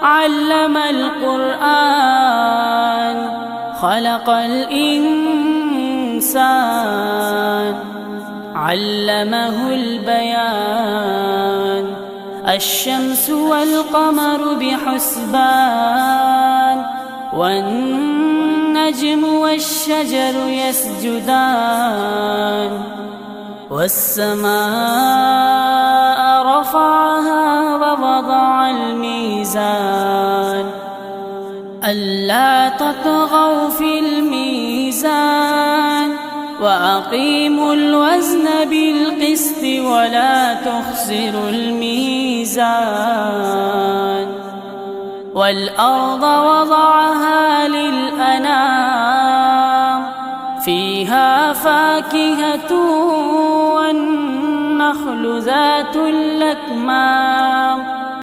علم القرآن خلق الإنسان علمه البيان الشمس والقمر بحسبان والنجم والشجر يسجدان والسماء رفعها ووضع الميزان ألا تطغوا في الميزان وأقيموا الوزن بالقسط ولا تخسروا الميزان والأرض وضعها للأنام فيها فاكهة والنخل ذات الأكمام